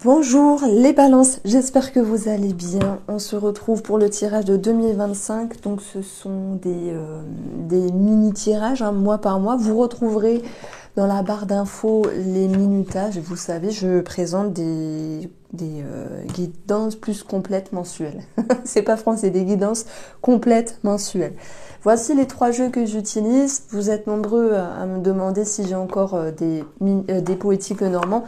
Bonjour les balances, j'espère que vous allez bien. On se retrouve pour le tirage de 2025. Donc ce sont des mini-tirages, mois par mois. Vous retrouverez dans la barre d'infos les minutages. Vous savez, je présente des guidances plus complètes mensuelles. C'est pas français, des guidances complètes mensuelles. Voici les 3 jeux que j'utilise. Vous êtes nombreux à me demander si j'ai encore des poétiques normands.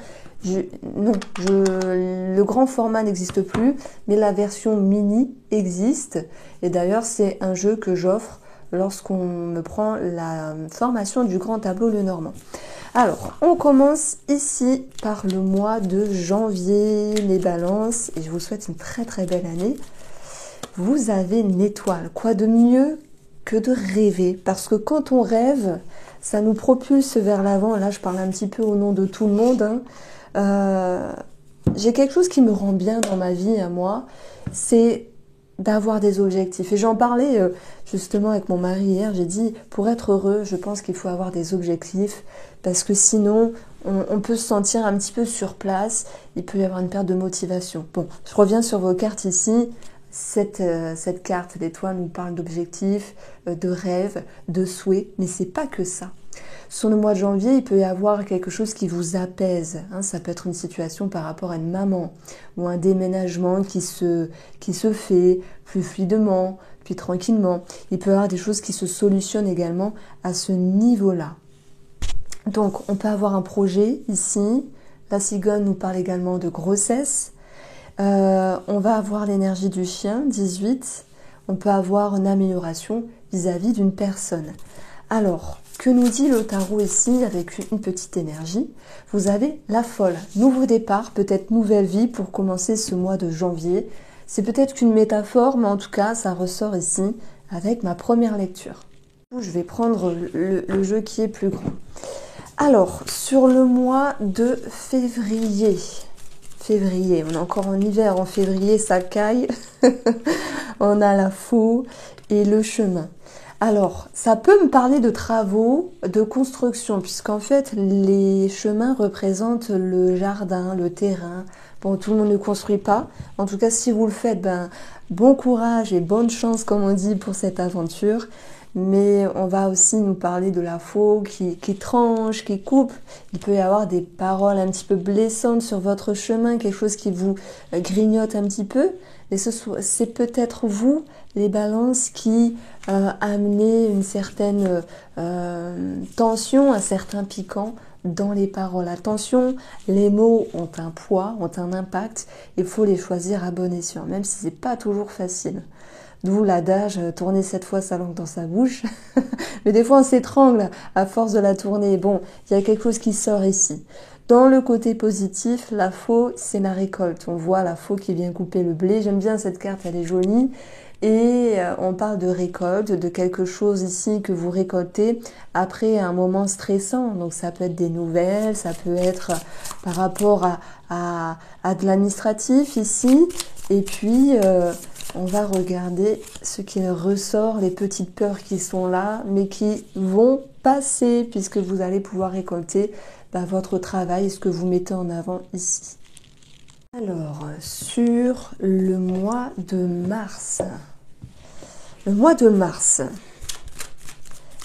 Le grand format n'existe plus, mais la version mini existe. Et d'ailleurs, c'est un jeu que j'offre lorsqu'on me prend la formation du grand tableau Lenormand. Alors, on commence ici par le mois de janvier, les balances, et je vous souhaite une très très belle année. Vous avez une étoile. Quoi de mieux que de rêver? Parce que quand on rêve, ça nous propulse vers l'avant. Là, je parle un petit peu au nom de tout le monde, j'ai quelque chose qui me rend bien dans ma vie à moi, c'est d'avoir des objectifs. Et j'en parlais justement avec mon mari hier, j'ai dit, pour être heureux, je pense qu'il faut avoir des objectifs, parce que sinon, on peut se sentir un petit peu sur place, il peut y avoir une perte de motivation. Bon, je reviens sur vos cartes ici. Cette carte d'étoile nous parle d'objectifs, de rêves, de souhaits, mais c'est pas que ça. Sur le mois de janvier, il peut y avoir quelque chose qui vous apaise. Ça peut être une situation par rapport à une maman ou un déménagement qui se fait plus fluidement, plus tranquillement. Il peut y avoir des choses qui se solutionnent également à ce niveau-là. Donc, on peut avoir un projet ici. La cigogne nous parle également de grossesse. On va avoir l'énergie du chien, 18. On peut avoir une amélioration vis-à-vis d'une personne. Alors, que nous dit le tarot ici avec une petite énergie? Vous avez la folle, nouveau départ, peut-être nouvelle vie pour commencer ce mois de janvier. C'est peut-être qu'une métaphore, mais en tout cas, ça ressort ici avec ma première lecture. Je vais prendre le jeu qui est plus grand. Alors, sur le mois de février, on est encore en hiver, en février, ça caille. On a la faux et le chemin. Alors, ça peut me parler de travaux, de construction, puisqu'en fait, les chemins représentent le jardin, le terrain. Bon, tout le monde ne construit pas. En tout cas, si vous le faites, bon courage et bonne chance, comme on dit, pour cette aventure. Mais on va aussi nous parler de la faux qui tranche, qui coupe. Il peut y avoir des paroles un petit peu blessantes sur votre chemin, quelque chose qui vous grignote un petit peu. Et c'est peut-être vous, les balances, qui amenez une certaine tension, un certain piquant dans les paroles. Attention, les mots ont un poids, ont un impact. Il faut les choisir à bon escient, même si c'est pas toujours facile. D'où l'adage, tourner 7 fois sa langue dans sa bouche. Mais des fois, on s'étrangle à force de la tourner. Bon, il y a quelque chose qui sort ici. Dans le côté positif, la faux, c'est la récolte. On voit la faux qui vient couper le blé. J'aime bien cette carte, elle est jolie. Et on parle de récolte, de quelque chose ici que vous récoltez après un moment stressant. Donc ça peut être des nouvelles, ça peut être par rapport à de l'administratif ici. Et puis, on va regarder ce qui ressort, les petites peurs qui sont là, mais qui vont passer puisque vous allez pouvoir récolter votre travail et ce que vous mettez en avant ici. Alors, sur le mois de mars. Le mois de mars,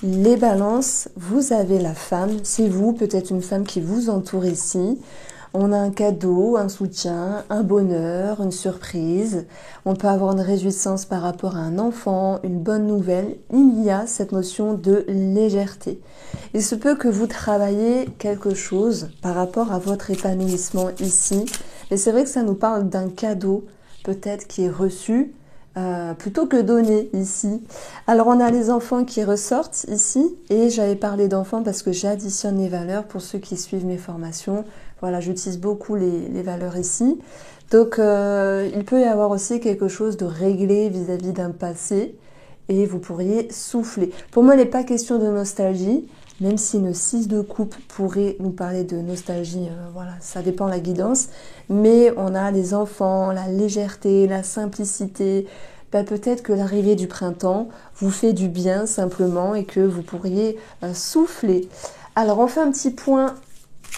les balances, vous avez la femme, c'est vous, peut-être une femme qui vous entoure ici. On a un cadeau, un soutien, un bonheur, une surprise. On peut avoir une réjouissance par rapport à un enfant, une bonne nouvelle. Il y a cette notion de légèreté. Il se peut que vous travaillez quelque chose par rapport à votre épanouissement ici. Mais c'est vrai que ça nous parle d'un cadeau, peut-être qui est reçu, plutôt que donné ici. Alors on a les enfants qui ressortent ici. Et j'avais parlé d'enfants parce que j'additionne les valeurs pour ceux qui suivent mes formations. Voilà, j'utilise beaucoup les valeurs ici. Donc, il peut y avoir aussi quelque chose de réglé vis-à-vis d'un passé et vous pourriez souffler. Pour moi, il n'est pas question de nostalgie, même si le 6 de coupe pourrait nous parler de nostalgie. Voilà, ça dépend de la guidance. Mais on a les enfants, la légèreté, la simplicité. Peut-être que l'arrivée du printemps vous fait du bien simplement et que vous pourriez souffler. Alors, on fait un petit point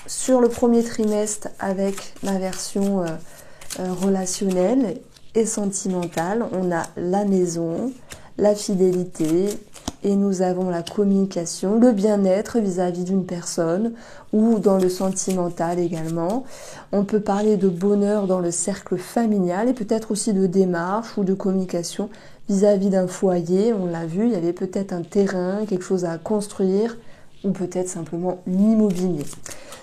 sur le premier trimestre avec ma version relationnelle et sentimentale, on a la maison, la fidélité et nous avons la communication, le bien-être vis-à-vis d'une personne ou dans le sentimental également. On peut parler de bonheur dans le cercle familial et peut-être aussi de démarche ou de communication vis-à-vis d'un foyer. On l'a vu, il y avait peut-être un terrain, quelque chose à construire ou peut-être simplement l'immobilier.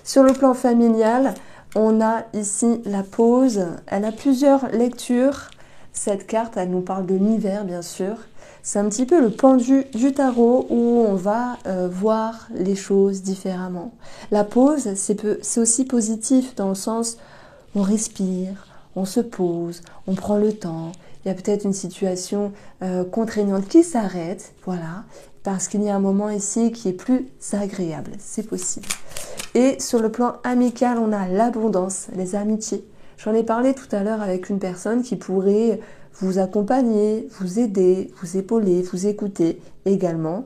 Sur le plan familial, on a ici la pause. Elle a plusieurs lectures. Cette carte, elle nous parle de l'hiver, bien sûr. C'est un petit peu le pendu du tarot où on va voir les choses différemment. La pause, c'est aussi positif dans le sens on respire, on se pose, on prend le temps. Il y a peut-être une situation contraignante qui s'arrête, voilà, parce qu'il y a un moment ici qui est plus agréable, c'est possible. Et sur le plan amical, on a l'abondance, les amitiés. J'en ai parlé tout à l'heure avec une personne qui pourrait vous accompagner, vous aider, vous épauler, vous écouter également.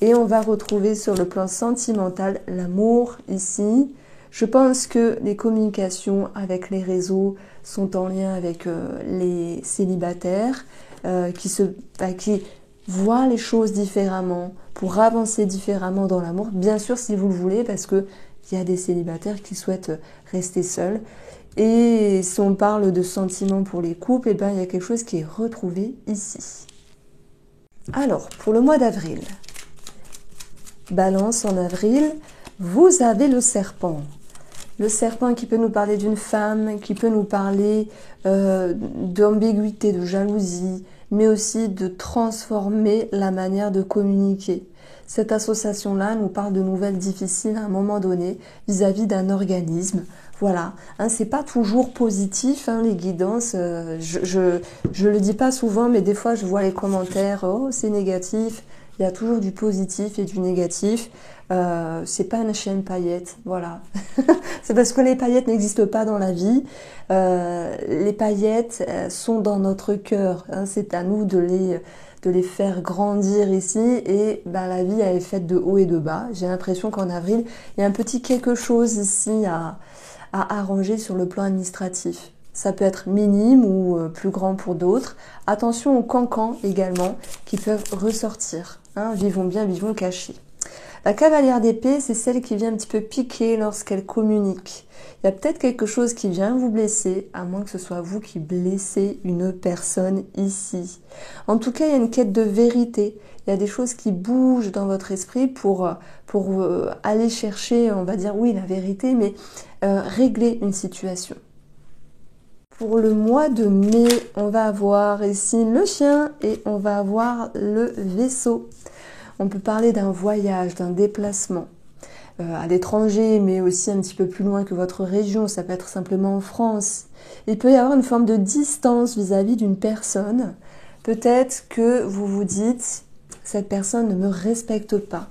Et on va retrouver sur le plan sentimental l'amour ici. Je pense que les communications avec les réseaux sont en lien avec les célibataires qui voient les choses différemment pour avancer différemment dans l'amour. Bien sûr, si vous le voulez, parce que il y a des célibataires qui souhaitent rester seuls. Et si on parle de sentiments pour les couples, eh ben, il y a quelque chose qui est retrouvé ici. Alors, pour le mois d'avril, Balance en avril, vous avez le serpent. Le serpent qui peut nous parler d'une femme, qui peut nous parler d'ambiguïté, de jalousie, mais aussi de transformer la manière de communiquer. Cette association-là nous parle de nouvelles difficiles à un moment donné vis-à-vis d'un organisme. Voilà, hein, c'est pas toujours positif, hein, les guidances. Je le dis pas souvent, mais des fois je vois les commentaires. Oh, c'est négatif. Il y a toujours du positif et du négatif. C'est pas une chaîne paillettes, voilà. C'est parce que les paillettes n'existent pas dans la vie. Les paillettes sont dans notre cœur. Hein, c'est à nous de les faire grandir ici. Et ben, la vie elle est faite de haut et de bas. J'ai l'impression qu'en avril, il y a un petit quelque chose ici à arranger sur le plan administratif. Ça peut être minime ou plus grand pour d'autres. Attention aux cancans également qui peuvent ressortir. Hein, vivons bien, vivons cachés. La cavalière d'épée, c'est celle qui vient un petit peu piquer lorsqu'elle communique. Il y a peut-être quelque chose qui vient vous blesser, à moins que ce soit vous qui blessez une personne ici. En tout cas, il y a une quête de vérité. Il y a des choses qui bougent dans votre esprit pour aller chercher, on va dire, oui, la vérité, mais régler une situation. Pour le mois de mai, on va avoir ici le chien et on va avoir le vaisseau. On peut parler d'un voyage, d'un déplacement à l'étranger, mais aussi un petit peu plus loin que votre région. Ça peut être simplement en France. Il peut y avoir une forme de distance vis-à-vis d'une personne. Peut-être que vous vous dites, cette personne ne me respecte pas.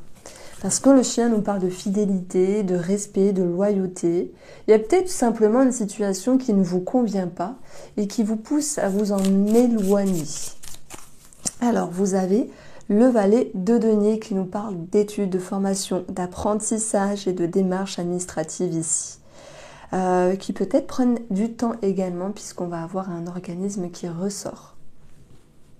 Parce que le chien nous parle de fidélité, de respect, de loyauté. Il y a peut-être simplement une situation qui ne vous convient pas et qui vous pousse à vous en éloigner. Alors, vous avez le valet de denier qui nous parle d'études, de formation, d'apprentissage et de démarches administratives ici. Qui peut-être prennent du temps également puisqu'on va avoir un organisme qui ressort.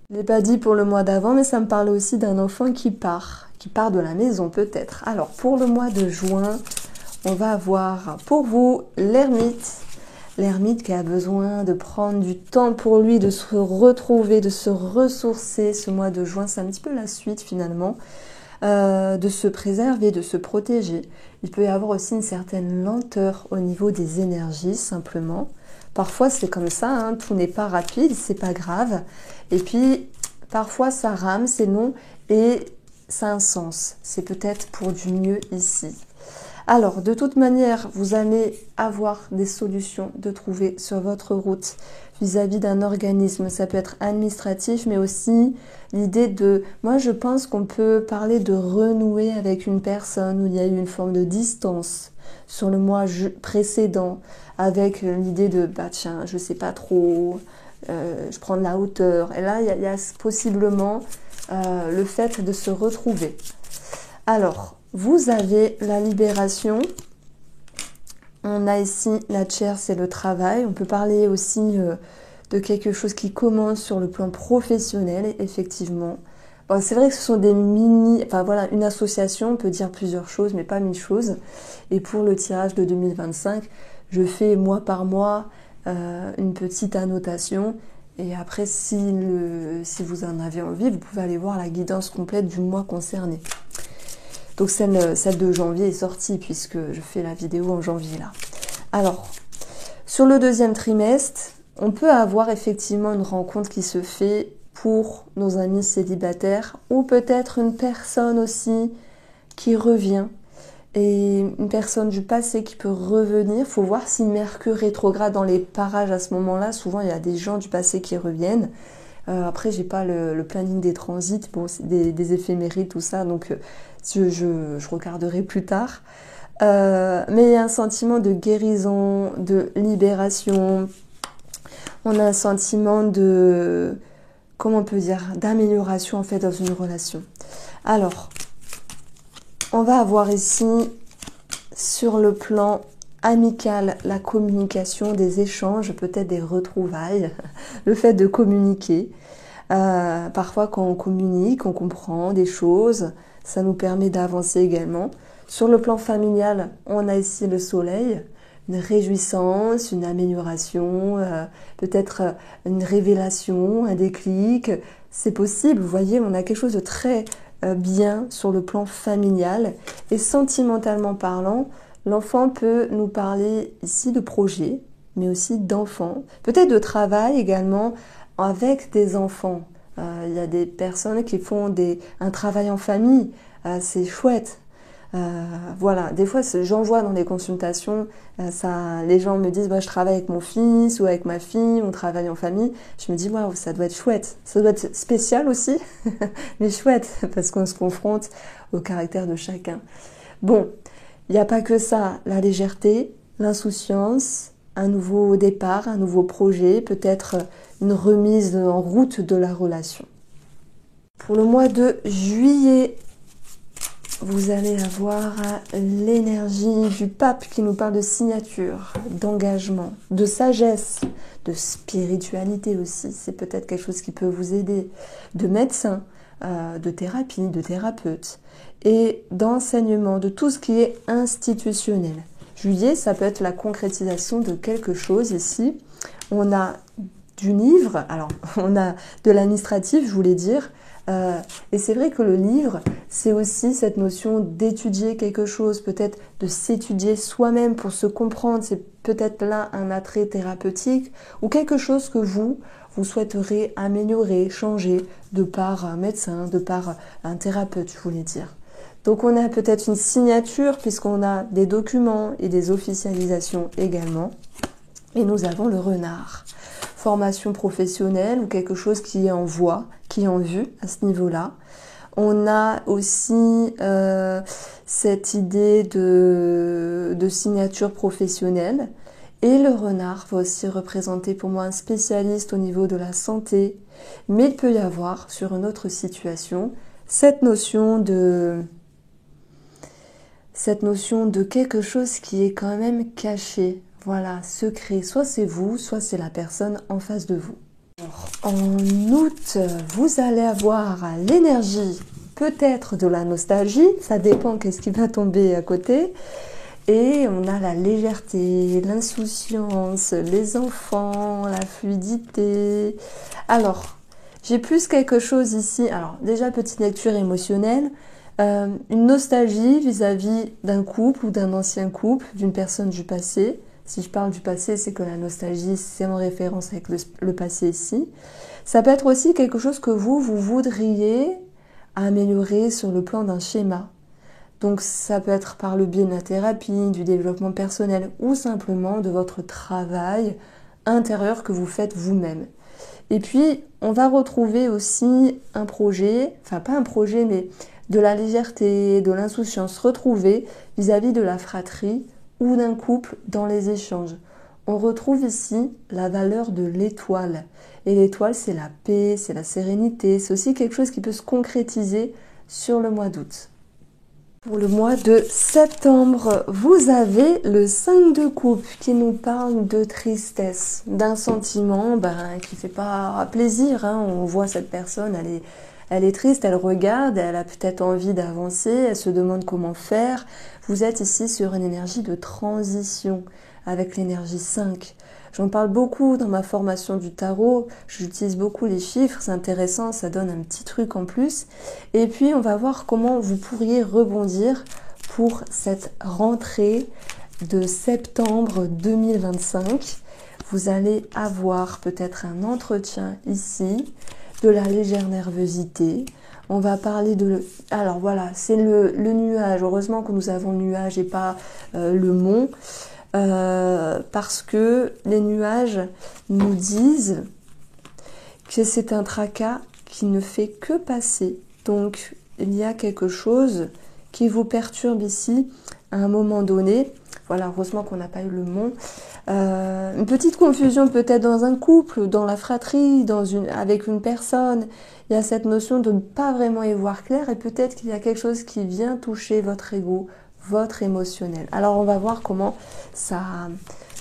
Je ne l'ai pas dit pour le mois d'avant, mais ça me parle aussi d'un enfant qui part de la maison peut-être. Alors pour le mois de juin, on va avoir pour vous l'ermite. L'ermite qui a besoin de prendre du temps pour lui, de se retrouver, de se ressourcer. Ce mois de juin, c'est un petit peu la suite finalement, de se préserver, de se protéger. Il peut y avoir aussi une certaine lenteur au niveau des énergies simplement. Parfois c'est comme ça, hein, tout n'est pas rapide, c'est pas grave. Et puis parfois ça rame, c'est long et ça a un sens. C'est peut-être pour du mieux ici. Alors, de toute manière, vous allez avoir des solutions de trouver sur votre route vis-à-vis d'un organisme. Ça peut être administratif, mais aussi l'idée de... Moi, je pense qu'on peut parler de renouer avec une personne où il y a eu une forme de distance sur le mois précédent, avec l'idée de, bah tiens, je sais pas trop, je prends de la hauteur. Et là, il y a possiblement le fait de se retrouver. Alors... Vous avez la libération On a ici la chair, c'est le travail. On peut parler aussi de quelque chose qui commence sur le plan professionnel, effectivement. Bon, c'est vrai que ce sont des enfin voilà, une association, on peut dire plusieurs choses, mais pas 1000 choses. Et pour le tirage de 2025, je fais mois par mois une petite annotation. Et après, si vous en avez envie, vous pouvez aller voir la guidance complète du mois concerné. Donc celle de janvier est sortie puisque je fais la vidéo en janvier là. Alors, sur le deuxième trimestre, on peut avoir effectivement une rencontre qui se fait pour nos amis célibataires ou peut-être une personne aussi qui revient et une personne du passé qui peut revenir. Il faut voir si Mercure rétrograde dans les parages à ce moment-là. Souvent, il y a des gens du passé qui reviennent. Après, j'ai pas le planning des transits, bon, c'est des éphémérides, tout ça, donc je regarderai plus tard. Mais il y a un sentiment de guérison, de libération. On a un sentiment de, comment on peut dire, d'amélioration en fait dans une relation. Alors, on va avoir ici, sur le plan amical, la communication, des échanges, peut-être des retrouvailles, le fait de communiquer. Parfois, quand on communique, on comprend des choses, ça nous permet d'avancer également. Sur le plan familial, on a ici le soleil, une réjouissance, une amélioration, peut-être une révélation, un déclic. C'est possible, vous voyez, on a quelque chose de très bien sur le plan familial. Et sentimentalement parlant, l'enfant peut nous parler ici de projet, mais aussi d'enfants, peut-être de travail également avec des enfants. Il y a des personnes qui font un travail en famille, c'est chouette. Voilà, des fois j'en vois dans les consultations, les gens me disent je travaille avec mon fils ou avec ma fille, on travaille en famille. Je me dis waouh, ça doit être chouette, ça doit être spécial aussi, mais chouette parce qu'on se confronte au caractère de chacun. Bon, il n'y a pas que ça, la légèreté, l'insouciance, un nouveau départ, un nouveau projet, peut-être une remise en route de la relation. Pour le mois de juillet, vous allez avoir l'énergie du pape qui nous parle de signature, d'engagement, de sagesse, de spiritualité aussi. C'est peut-être quelque chose qui peut vous aider, de médecin, de thérapie, de thérapeute et d'enseignement, de tout ce qui est institutionnel. Juillet, ça peut être la concrétisation de quelque chose ici. On a du livre, alors on a de l'administratif, je voulais dire, et c'est vrai que le livre, c'est aussi cette notion d'étudier quelque chose, peut-être de s'étudier soi-même pour se comprendre. C'est peut-être là un attrait thérapeutique ou quelque chose que vous souhaiterez améliorer, changer de par un médecin, de par un thérapeute, je voulais dire. Donc on a peut-être une signature puisqu'on a des documents et des officialisations également. Et nous avons le renard. Formation professionnelle ou quelque chose qui est en voie, qui est en vue à ce niveau-là. On a aussi cette idée de signature professionnelle. Et le renard va aussi représenter pour moi un spécialiste au niveau de la santé. Mais il peut y avoir, sur une autre situation, cette notion de quelque chose qui est quand même caché. Voilà, secret. Soit c'est vous, soit c'est la personne en face de vous. En août, vous allez avoir l'énergie, peut-être de la nostalgie, ça dépend qu'est-ce qui va tomber à côté. Et on a la légèreté, l'insouciance, les enfants, la fluidité. Alors, j'ai plus quelque chose ici. Alors, déjà, petite lecture émotionnelle. Une nostalgie vis-à-vis d'un couple ou d'un ancien couple, d'une personne du passé. Si je parle du passé, c'est que la nostalgie, c'est en référence avec le passé ici. Ça peut être aussi quelque chose que vous voudriez améliorer sur le plan d'un schéma. Donc ça peut être par le biais de la thérapie, du développement personnel ou simplement de votre travail intérieur que vous faites vous-même. Et puis, on va retrouver aussi un projet, enfin pas un projet, mais de la légèreté, de l'insouciance retrouvée vis-à-vis de la fratrie ou d'un couple dans les échanges. On retrouve ici la valeur de l'étoile. Et l'étoile, c'est la paix, c'est la sérénité, c'est aussi quelque chose qui peut se concrétiser sur le mois d'août. Pour le mois de septembre, vous avez le 5 de coupe qui nous parle de tristesse, d'un sentiment qui fait pas plaisir. Hein. On voit cette personne, elle est triste, elle regarde, elle a peut-être envie d'avancer, elle se demande comment faire. Vous êtes ici sur une énergie de transition avec l'énergie 5. J'en parle beaucoup dans ma formation du tarot, j'utilise beaucoup les chiffres, c'est intéressant, ça donne un petit truc en plus. Et puis on va voir comment vous pourriez rebondir pour cette rentrée de septembre 2025. Vous allez avoir peut-être un entretien ici, de la légère nervosité. On va parler de... Alors voilà, c'est le nuage. Heureusement que nous avons le nuage et pas le mont. Parce que les nuages nous disent que c'est un tracas qui ne fait que passer. Donc, il y a quelque chose qui vous perturbe ici à un moment donné. Voilà, heureusement qu'on n'a pas eu le mont. Une petite confusion peut-être dans un couple, dans la fratrie, avec une personne. Il y a cette notion de ne pas vraiment y voir clair et peut-être qu'il y a quelque chose qui vient toucher votre ego, votre émotionnel. Alors on va voir comment ça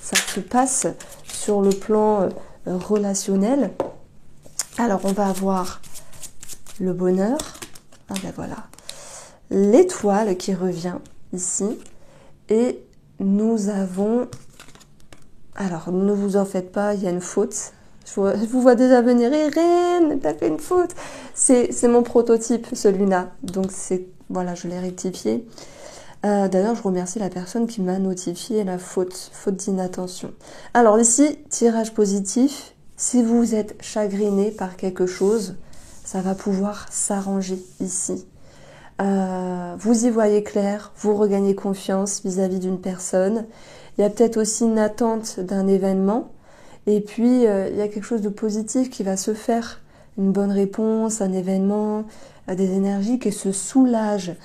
se passe sur le plan relationnel. Alors on va avoir le bonheur. Ah ben voilà. L'étoile qui revient ici. Et nous avons... Alors ne vous en faites pas, il y a une faute. Je vous vois déjà venir. Irène, t'as fait une faute. C'est mon prototype, celui-là. Donc c'est... Voilà, je l'ai rectifié. D'ailleurs, je remercie la personne qui m'a notifié la faute d'inattention. Alors ici, tirage positif. Si vous êtes chagriné par quelque chose, ça va pouvoir s'arranger ici. Vous y voyez clair, vous regagnez confiance vis-à-vis d'une personne. Il y a peut-être aussi une attente d'un événement. Et puis, il y a quelque chose de positif qui va se faire. Une bonne réponse, un événement, des énergies qui se soulagent,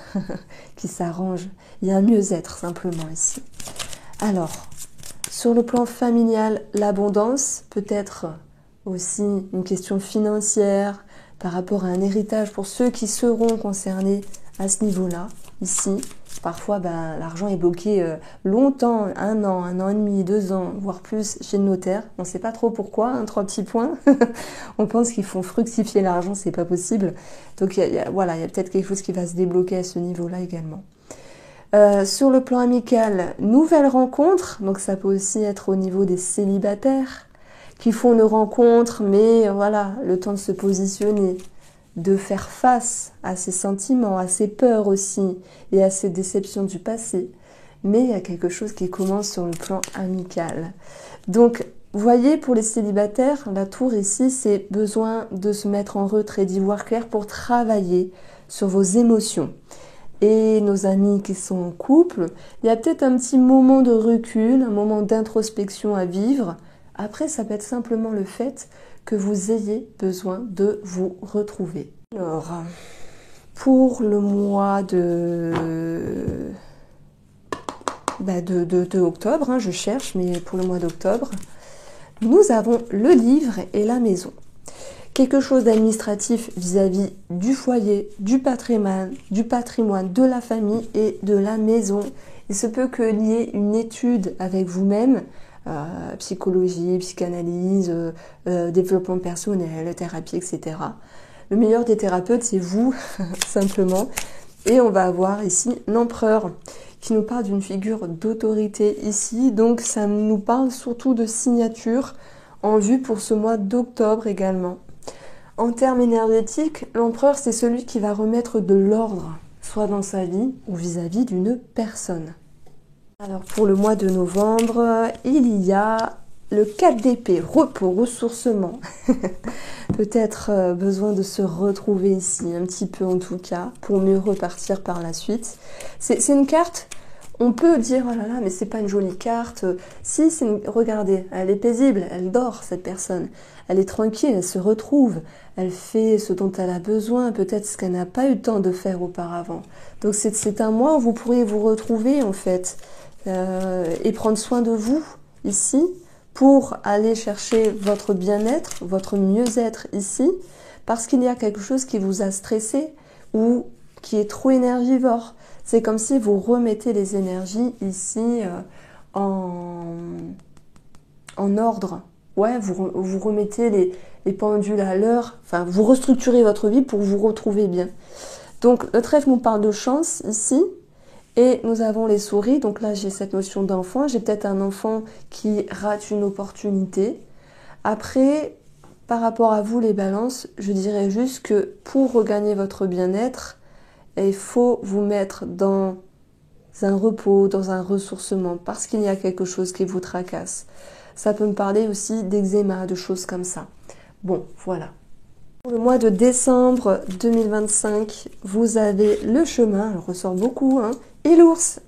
qui s'arrangent. Il y a un mieux-être simplement ici. Alors, sur le plan familial, l'abondance, peut-être aussi une question financière par rapport à un héritage pour ceux qui seront concernés à ce niveau-là, ici. Parfois, l'argent est bloqué longtemps, un an et demi, 2 ans, voire plus chez le notaire. On ne sait pas trop pourquoi, 3 petits points. On pense qu'ils font fructifier l'argent, c'est pas possible. Donc voilà, il y a peut-être quelque chose qui va se débloquer à ce niveau-là également. Sur le plan amical, nouvelle rencontre. Donc ça peut aussi être au niveau des célibataires qui font une rencontre, mais voilà, le temps de se positionner, de faire face à ses sentiments, à ses peurs aussi, et à ses déceptions du passé. Mais il y a quelque chose qui commence sur le plan amical. Donc, voyez, pour les célibataires, la tour ici, c'est besoin de se mettre en retrait, d'y voir clair pour travailler sur vos émotions. Et nos amis qui sont en couple, il y a peut-être un petit moment de recul, un moment d'introspection à vivre. Après, ça peut être simplement le fait que vous ayez besoin de vous retrouver. Alors, pour le mois de octobre, hein, je cherche, mais pour le mois d'octobre, nous avons le livre et la maison. Quelque chose d'administratif vis-à-vis du foyer, du patrimoine, de la famille et de la maison. Il se peut qu'il y ait une étude avec vous-même, psychologie, psychanalyse, développement personnel, thérapie, etc. Le meilleur des thérapeutes, c'est vous, simplement. Et on va avoir ici l'empereur qui nous parle d'une figure d'autorité ici. Donc ça nous parle surtout de signature en vue pour ce mois d'octobre également. En termes énergétiques, l'empereur, c'est celui qui va remettre de l'ordre, soit dans sa vie ou vis-à-vis d'une personne. Alors pour le mois de novembre, il y a le 4 d'épée, repos, ressourcement. Peut-être besoin de se retrouver ici, un petit peu en tout cas, pour mieux repartir par la suite. C'est une carte, on peut dire, oh là là, mais c'est pas une jolie carte. Si, regardez, elle est paisible, elle dort cette personne. Elle est tranquille, elle se retrouve, elle fait ce dont elle a besoin, peut-être ce qu'elle n'a pas eu le temps de faire auparavant. Donc c'est un mois où vous pourriez vous retrouver en fait et prendre soin de vous ici pour aller chercher votre bien-être, votre mieux-être ici, parce qu'il y a quelque chose qui vous a stressé ou qui est trop énergivore. C'est comme si vous remettez les énergies ici en ordre. Ouais, vous remettez les pendules à l'heure, enfin, vous restructurez votre vie pour vous retrouver bien. Donc, le trèfle nous parle de chance ici, et nous avons les souris. Donc là, j'ai cette notion d'enfant. J'ai peut-être un enfant qui rate une opportunité. Après, par rapport à vous, les balances, je dirais juste que pour regagner votre bien-être, il faut vous mettre dans un repos, dans un ressourcement, parce qu'il y a quelque chose qui vous tracasse. Ça peut me parler aussi d'eczéma, de choses comme ça. Bon, voilà. Pour le mois de décembre 2025, vous avez le chemin, elle ressort beaucoup, hein, et l'ours.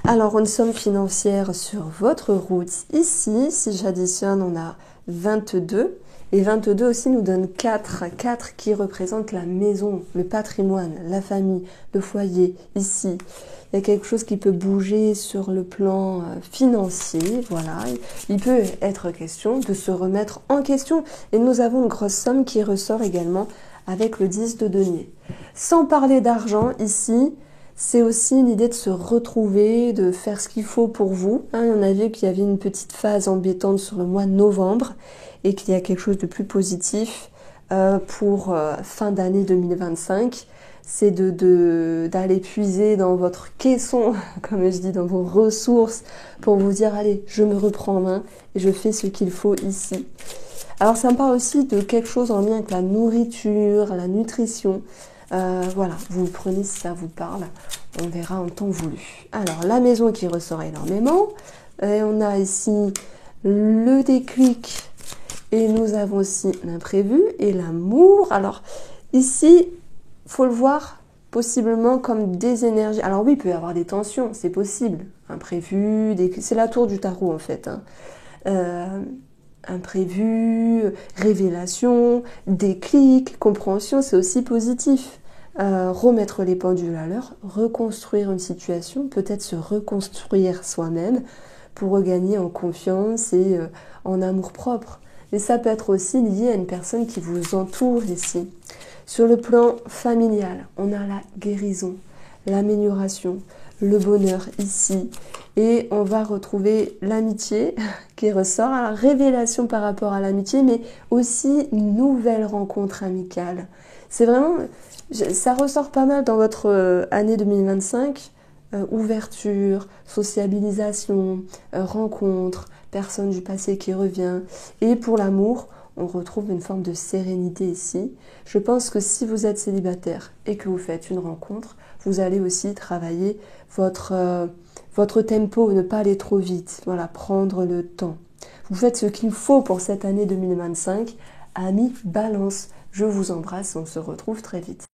Alors, une somme financière sur votre route ici, si j'additionne, on a 22. Et 22 aussi nous donne 4. 4 qui représente la maison, le patrimoine, la famille, le foyer, ici. Il y a quelque chose qui peut bouger sur le plan financier, voilà. Il peut être question de se remettre en question. Et nous avons une grosse somme qui ressort également avec le 10 de denier. Sans parler d'argent, ici, c'est aussi l'idée de se retrouver, de faire ce qu'il faut pour vous. On a vu qu'il y avait une petite phase embêtante sur le mois de novembre et qu'il y a quelque chose de plus positif pour fin d'année 2025. C'est d'aller puiser dans votre caisson, comme je dis, dans vos ressources, pour vous dire, allez, je me reprends en main et je fais ce qu'il faut ici. Alors ça me parle aussi de quelque chose en lien avec la nourriture, la nutrition. Voilà, vous le prenez si ça vous parle, on verra en temps voulu. Alors, la maison qui ressort énormément, et on a ici le déclic, et nous avons aussi l'imprévu et l'amour. Alors, ici, faut le voir possiblement comme des énergies. Alors oui, il peut y avoir des tensions, c'est possible. Imprévu, c'est la tour du tarot en fait. Imprévu, révélation, déclic, compréhension, c'est aussi positif. Remettre les pendules à l'heure, reconstruire une situation, peut-être se reconstruire soi-même pour regagner en confiance et en amour-propre. Mais ça peut être aussi lié à une personne qui vous entoure ici. Sur le plan familial, on a la guérison, l'amélioration, le bonheur ici. Et on va retrouver l'amitié qui ressort. Alors, révélation par rapport à l'amitié, mais aussi une nouvelle rencontre amicale. C'est vraiment, ça ressort pas mal dans votre année 2025. Ouverture, sociabilisation, rencontre, personne du passé qui revient. Et pour l'amour, on retrouve une forme de sérénité ici. Je pense que si vous êtes célibataire et que vous faites une rencontre, vous allez aussi travailler votre tempo, ne pas aller trop vite. Voilà, prendre le temps. Vous faites ce qu'il faut pour cette année 2025. Amis Balance, je vous embrasse, on se retrouve très vite.